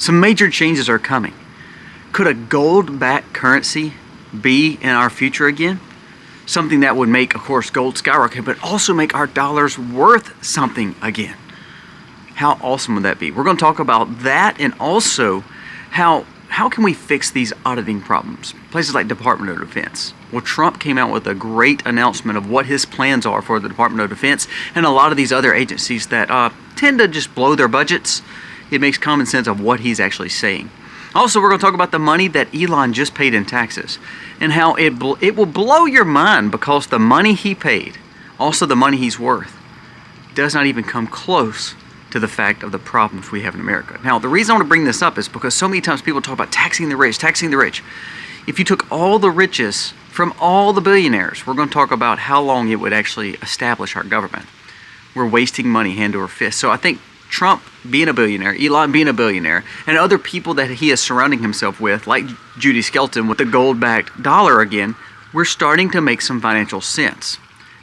Some major changes are coming. Could a gold-backed currency be in our future again? Something that would make, of course, gold skyrocket, but also make our dollars worth something again. How awesome would that be? We're going to talk about that, and also how can we fix these auditing problems? Places like Department of Defense. Well, Trump came out with a great announcement of what his plans are for the Department of Defense and a lot of these other agencies that tend to just blow their budgets. It makes common sense of what he's actually saying. Also, we're going to talk about the money that Elon just paid in taxes and how it will blow your mind, because the money he paid, also the money he's worth, does not even come close to the fact of the problems we have in America. Now, the reason I want to bring this up is because so many times people talk about taxing the rich, taxing the rich. If you took all the riches from all the billionaires, we're going to talk about how long it would actually establish our government. We're wasting money hand over fist. So I think Trump being a billionaire, Elon being a billionaire, and other people that he is surrounding himself with, like Judy Skelton with the gold-backed dollar again, we're starting to make some financial sense.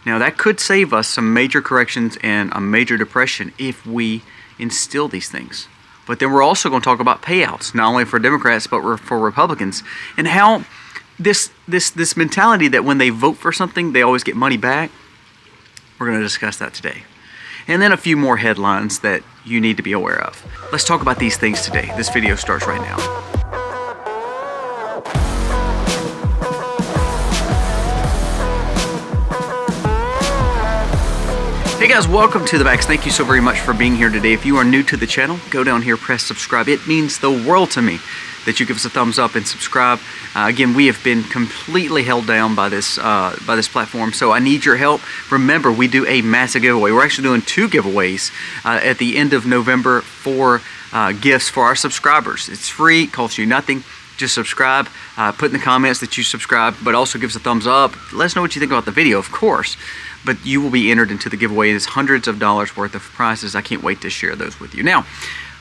Now, that could save us some major corrections and a major depression if we instill these things. But then we're also going to talk about payouts, not only for Democrats, but for Republicans, and how this mentality that when they vote for something, they always get money back. We're going to discuss that today. And then a few more headlines that you need to be aware of. Let's talk about these things today. This video starts right now. Hey guys, welcome to The Backs. Thank you so very much for being here today. If you are new to the channel, go down here, press subscribe. It means the world to me that you give us a thumbs up and subscribe. Again, we have been completely held down by this platform, so I need your help. Remember, we do a massive giveaway. We're actually doing 2 giveaways at the end of November for gifts for our subscribers. It's free, costs you nothing. Just subscribe, put in the comments that you subscribe, but also give us a thumbs up. Let us know what you think about the video, of course. But you will be entered into the giveaway. It's hundreds of dollars worth of prizes. I can't wait to share those with you. Now,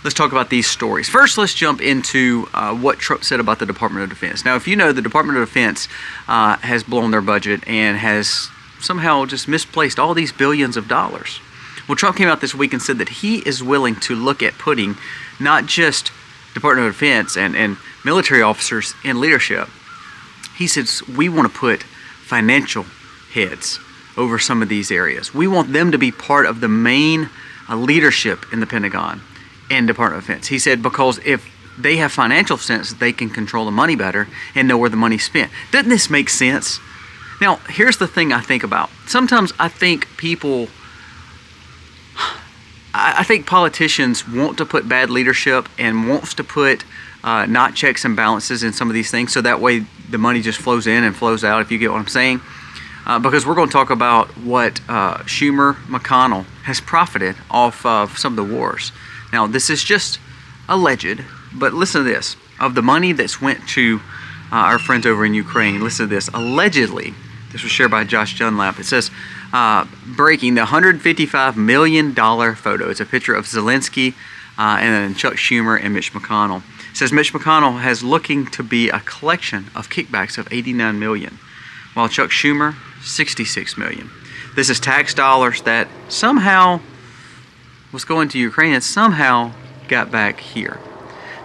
let's talk about these stories. First, let's jump into what Trump said about the Department of Defense. Now, if you know, the Department of Defense has blown their budget and has somehow just misplaced all these billions of dollars. Well, Trump came out this week and said that he is willing to look at putting not just Department of Defense and military officers in leadership. He says, we want to put financial heads over some of these areas. We want them to be part of the main leadership in the Pentagon and Department of Defense. He said, because if they have financial sense, they can control the money better and know where the money's spent. Doesn't this make sense? Now, here's the thing I think about. Sometimes I think politicians want to put bad leadership and wants to put not checks and balances in some of these things, so that way the money just flows in and flows out, if you get what I'm saying. Because we're going to talk about what Schumer McConnell has profited off of some of the wars. Now, this is just alleged, but listen to this. Of the money that's went to our friends over in Ukraine, listen to this. Allegedly, this was shared by Josh Dunlap. It says, breaking the $155 million photo. It's a picture of Zelensky and then Chuck Schumer and Mitch McConnell. It says Mitch McConnell has looking to be a collection of kickbacks of $89 million, while Chuck Schumer, $66 million. This is tax dollars that somehow was going to Ukraine and somehow got back here.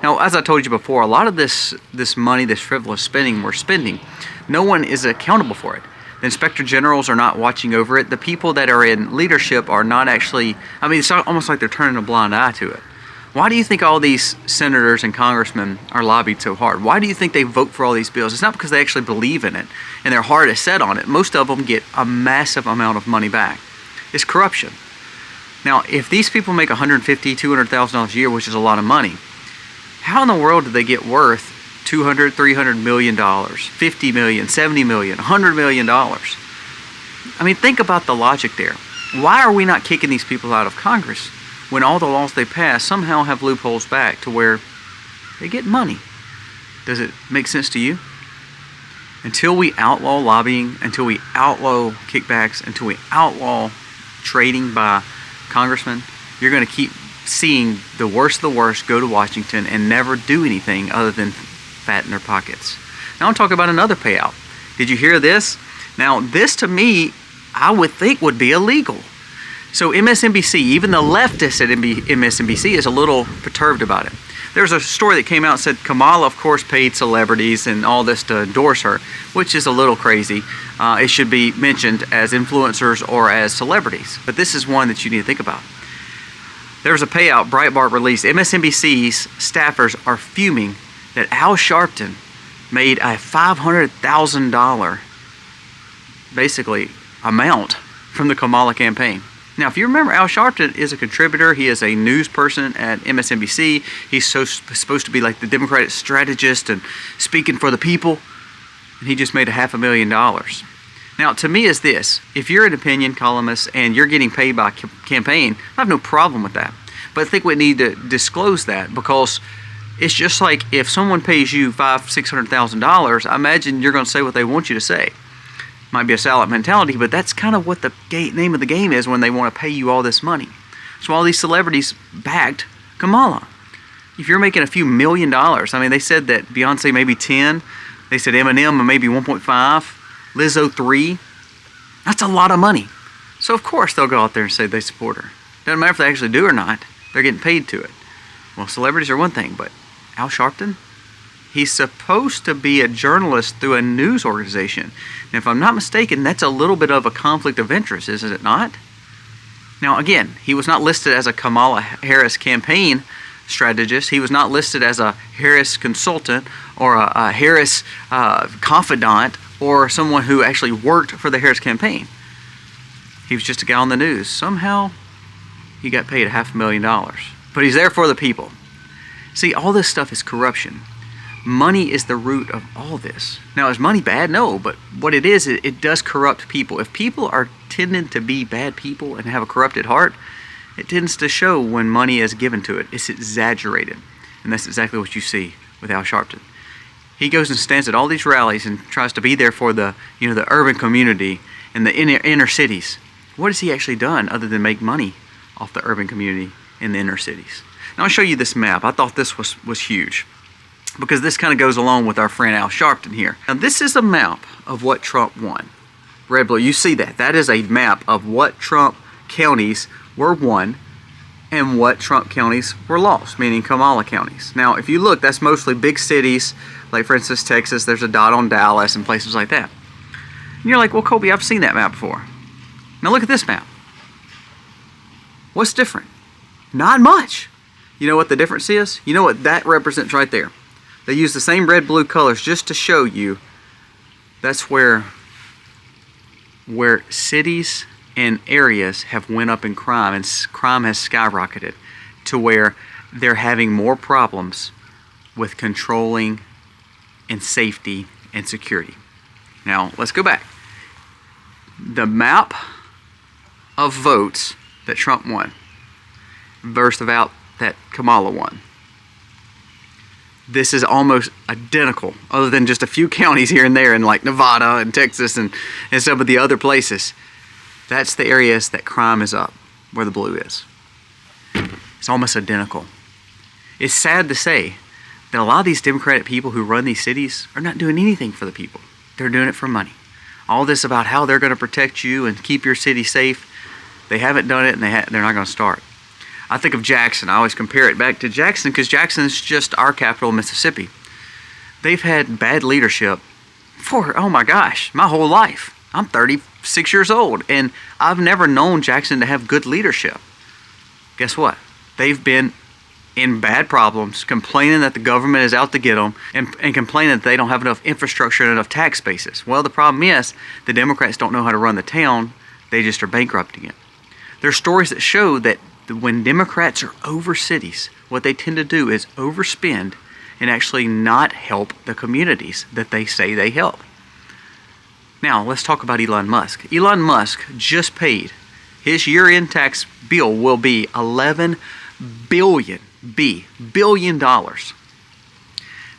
Now, as I told you before, a lot of this money, this frivolous spending we're spending, no one is accountable for it. The inspector generals are not watching over it. The people that are in leadership are not actually, I mean, it's almost like they're turning a blind eye to it. Why do you think all these senators and congressmen are lobbied so hard? Why do you think they vote for all these bills? It's not because they actually believe in it and their heart is set on it. Most of them get a massive amount of money back. It's corruption. Now, if these people make $150,000, $200,000 a year, which is a lot of money, how in the world do they get worth $200, $300 million, $50 million, $70 million, $100 million? I mean, think about the logic there. Why are we not kicking these people out of Congress when all the laws they pass somehow have loopholes back to where they get money? Does it make sense to you? Until we outlaw lobbying, until we outlaw kickbacks, until we outlaw trading by congressmen, you're going to keep seeing the worst of the worst go to Washington and never do anything other than fatten their pockets. Now I'll talk about another payout. Did you hear this? Now this, to me, I would think would be illegal. So MSNBC, even the leftists at MSNBC is a little perturbed about it. There's a story that came out and said Kamala, of course, paid celebrities and all this to endorse her, which is a little crazy. It should be mentioned as influencers or as celebrities. But this is one that you need to think about. There's a payout Breitbart released. MSNBC's staffers are fuming that Al Sharpton made a $500,000 basically amount from the Kamala campaign. Now, if you remember, Al Sharpton is a contributor. He is a news person at MSNBC. He's supposed to be like the Democratic strategist and speaking for the people. And he just made $500,000. Now, to me is this. If you're an opinion columnist and you're getting paid by campaign, I have no problem with that. But I think we need to disclose that, because it's just like if someone pays you $500,000-$600,000, I imagine you're going to say what they want you to say. Might be a salad mentality, but that's kind of what the name of the game is when they want to pay you all this money. So all these celebrities backed Kamala. If you're making a few $1,000,000, I mean, they said that Beyonce maybe 10, they said Eminem maybe 1.5, Lizzo 3. That's a lot of money. So of course they'll go out there and say they support her. Doesn't matter if they actually do or not. They're getting paid to it. Well, celebrities are one thing, but Al Sharpton, he's supposed to be a journalist through a news organization. And if I'm not mistaken, that's a little bit of a conflict of interest, isn't it not? Now, again, he was not listed as a Kamala Harris campaign strategist. He was not listed as a Harris consultant or a Harris confidant or someone who actually worked for the Harris campaign. He was just a guy on the news. Somehow, he got paid $500,000. But he's there for the people. See, all this stuff is corruption. Money is the root of all this. Now, is money bad? No, but what it is, it does corrupt people. If people are tending to be bad people and have a corrupted heart, it tends to show when money is given to it. It's exaggerated. And that's exactly what you see with Al Sharpton. He goes and stands at all these rallies and tries to be there for the urban community and the inner cities. What has he actually done other than make money off the urban community in the inner cities? Now, I'll show you this map. I thought this was huge, because this kind of goes along with our friend Al Sharpton here. Now, this is a map of what Trump won. Red, blue, you see that. That is a map of what Trump counties were won and what Trump counties were lost, meaning Kamala counties. Now, if you look, that's mostly big cities, like for instance, Texas. There's a dot on Dallas and places like that. And you're like, well, Colby, I've seen that map before. Now look at this map. What's different? Not much. You know what the difference is? You know what that represents right there? They use the same red, blue colors just to show you that's where cities and areas have went up in crime, and crime has skyrocketed to where they're having more problems with controlling and safety and security. Now, let's go back. The map of votes that Trump won versus about that Kamala won. This is almost identical, other than just a few counties here and there in like Nevada and Texas and some of the other places. That's the areas that crime is up, where the blue is. It's almost identical. It's sad to say that a lot of these Democratic people who run these cities are not doing anything for the people. They're doing it for money. All this about how they're going to protect you and keep your city safe, they haven't done it, and they're not going to start. I think of Jackson. I always compare it back to Jackson because Jackson is just our capital, Mississippi. They've had bad leadership for, oh my gosh, my whole life. I'm 36 years old, and I've never known Jackson to have good leadership. Guess what? They've been in bad problems, complaining that the government is out to get them, and complaining that they don't have enough infrastructure and enough tax bases. Well, the problem is the Democrats don't know how to run the town. They just are bankrupting it. There's stories that show that when Democrats are over cities, what they tend to do is overspend and actually not help the communities that they say they help. Now, let's talk about Elon Musk. Elon Musk just paid, his year-end tax bill will be $11 billion.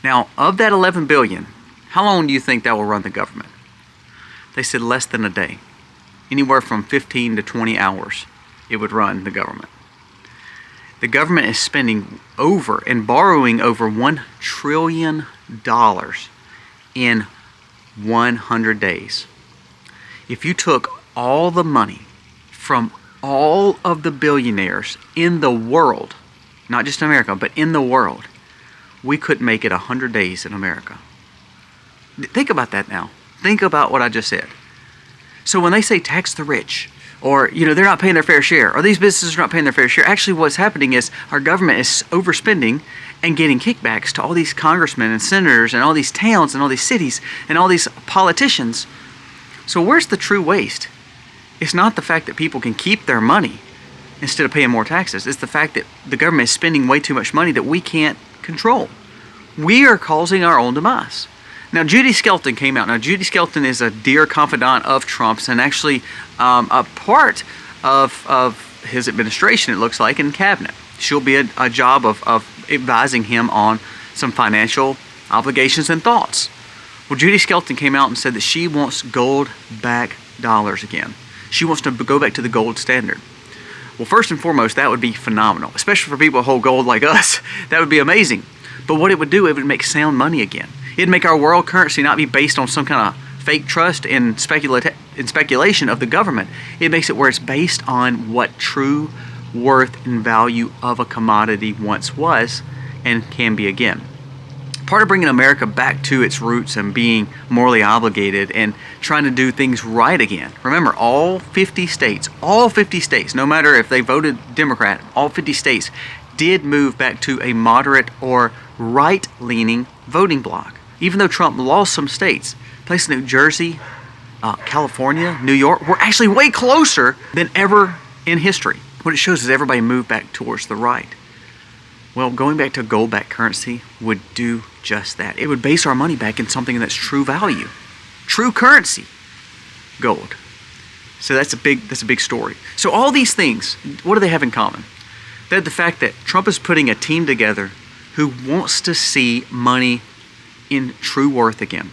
Now, of that $11 billion, how long do you think that will run the government? They said less than a day. Anywhere from 15 to 20 hours it would run the government. The government is spending over and borrowing over $1 trillion in 100 days. If you took all the money from all of the billionaires in the world, not just America, but in the world, we couldn't make it 100 days in America. Think about that now. Think about what I just said. So when they say tax the rich, or they're not paying their fair share, or these businesses are not paying their fair share, actually what's happening is our government is overspending and getting kickbacks to all these congressmen and senators and all these towns and all these cities and all these politicians. So where's the true waste? It's not the fact that people can keep their money instead of paying more taxes. It's the fact that the government is spending way too much money that we can't control. We are causing our own demise. Now, Judy Skelton came out. Now, Judy Skelton is a dear confidant of Trump's and actually a part of his administration, it looks like, in cabinet. She'll be a job of advising him on some financial obligations and thoughts. Well, Judy Skelton came out and said that she wants gold-backed dollars again. She wants to go back to the gold standard. Well, first and foremost, that would be phenomenal, especially for people who hold gold like us. That would be amazing. But what it would do, it would make sound money again. It'd make our world currency not be based on some kind of fake trust and speculation of the government. It makes it where it's based on what true worth and value of a commodity once was and can be again. Part of bringing America back to its roots and being morally obligated and trying to do things right again. Remember, all 50 states, no matter if they voted Democrat, all 50 states did move back to a moderate or right-leaning voting bloc. Even though Trump lost some states, places like New Jersey, California, New York, were actually way closer than ever in history. What it shows is everybody moved back towards the right. Well, going back to gold-backed currency would do just that. It would base our money back in something that's true value, true currency, gold. So that's a big story. So all these things, what do they have in common? They have the fact that Trump is putting a team together who wants to see money in true worth again,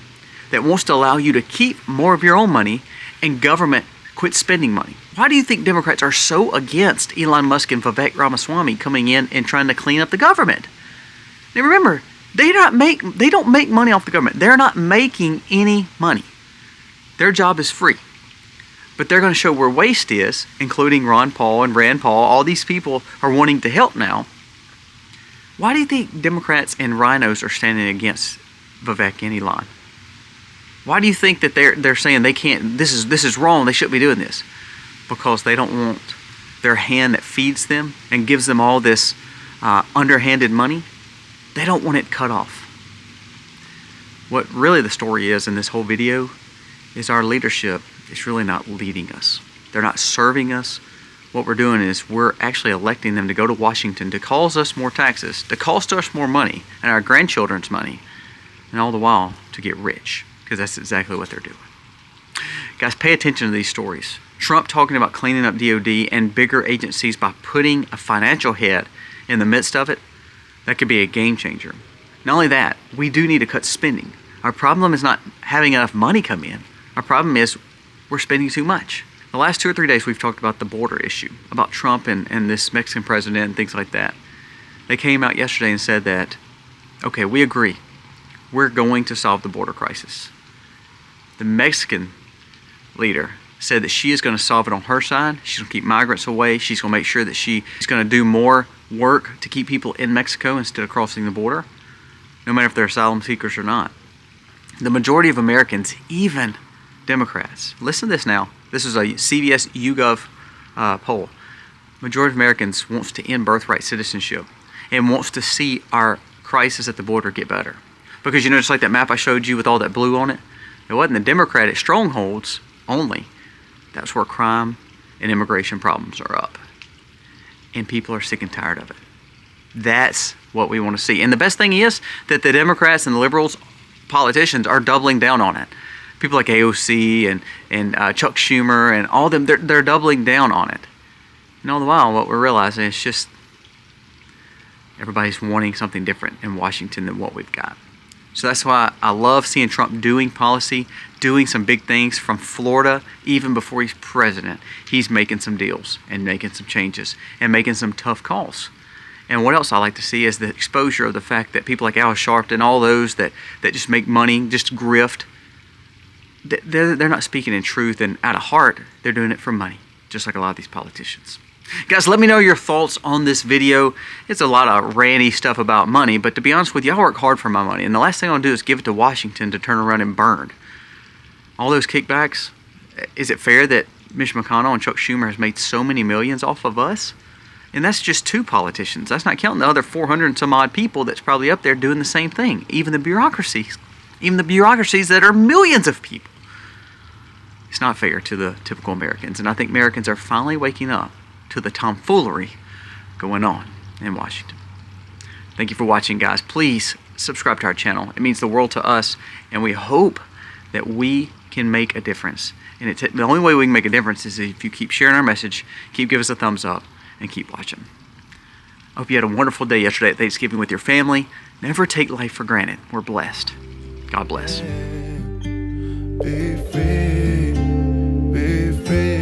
that wants to allow you to keep more of your own money and government quit spending money. Why do you think Democrats are so against Elon Musk and Vivek Ramaswamy coming in and trying to clean up the government? Now remember, they don't make money off the government. They're not making any money. Their job is free. But they're going to show where waste is, including Ron Paul and Rand Paul. All these people are wanting to help now. Why do you think Democrats and rhinos are standing against Vivek and Elon? Why do you think that they're saying they can't? This is wrong. They shouldn't be doing this, because they don't want their hand that feeds them and gives them all this underhanded money. They don't want it cut off. What really the story is in this whole video is our leadership is really not leading us. They're not serving us. What we're doing is we're actually electing them to go to Washington to cause us more taxes, to cost us more money and our grandchildren's money, and all the while to get rich, because that's exactly what they're doing. Guys, pay attention to these stories. Trump talking about cleaning up DOD and bigger agencies by putting a financial head in the midst of it, that could be a game changer. Not only that, we do need to cut spending. Our problem is not having enough money come in. Our problem is we're spending too much. The last 2 or 3 days we've talked about the border issue, about Trump and this Mexican president and things like that. They came out yesterday and said that, okay, we agree. We're going to solve the border crisis. The Mexican leader said that she is going to solve it on her side. She's going to keep migrants away. She's going to make sure that she's going to do more work to keep people in Mexico instead of crossing the border, no matter if they're asylum seekers or not. The majority of Americans, even Democrats, listen to this now. This is a CBS YouGov poll. Majority of Americans wants to end birthright citizenship and wants to see our crisis at the border get better. Because just like that map I showed you with all that blue on it, it wasn't the Democratic strongholds only. That's where crime and immigration problems are up. And people are sick and tired of it. That's what we want to see. And the best thing is that the Democrats and the liberals, politicians, are doubling down on it. People like AOC and Chuck Schumer and all them, they're doubling down on it. And all the while, what we're realizing is just everybody's wanting something different in Washington than what we've got. So that's why I love seeing Trump doing policy, doing some big things from Florida. Even before he's president, he's making some deals and making some changes and making some tough calls. And what else I like to see is the exposure of the fact that people like Al Sharpton, all those that just make money, just grift, they're not speaking in truth and out of heart. They're doing it for money, just like a lot of these politicians. Guys, let me know your thoughts on this video. It's a lot of ranty stuff about money, but to be honest with you, I work hard for my money, and the last thing I want to do is give it to Washington to turn around and burn. All those kickbacks, is it fair that Mitch McConnell and Chuck Schumer has made so many millions off of us? And that's just 2 politicians. That's not counting the other 400 and some odd people that's probably up there doing the same thing. Even the bureaucracies that are millions of people. It's not fair to the typical Americans. And I think Americans are finally waking up to the tomfoolery going on in Washington. Thank you for watching, guys. Please subscribe to our channel. It means the world to us, and we hope that we can make a difference. And the only way we can make a difference is if you keep sharing our message, keep giving us a thumbs up, and keep watching. I hope you had a wonderful day yesterday at Thanksgiving with your family. Never take life for granted. We're blessed. God bless. Be free, be free.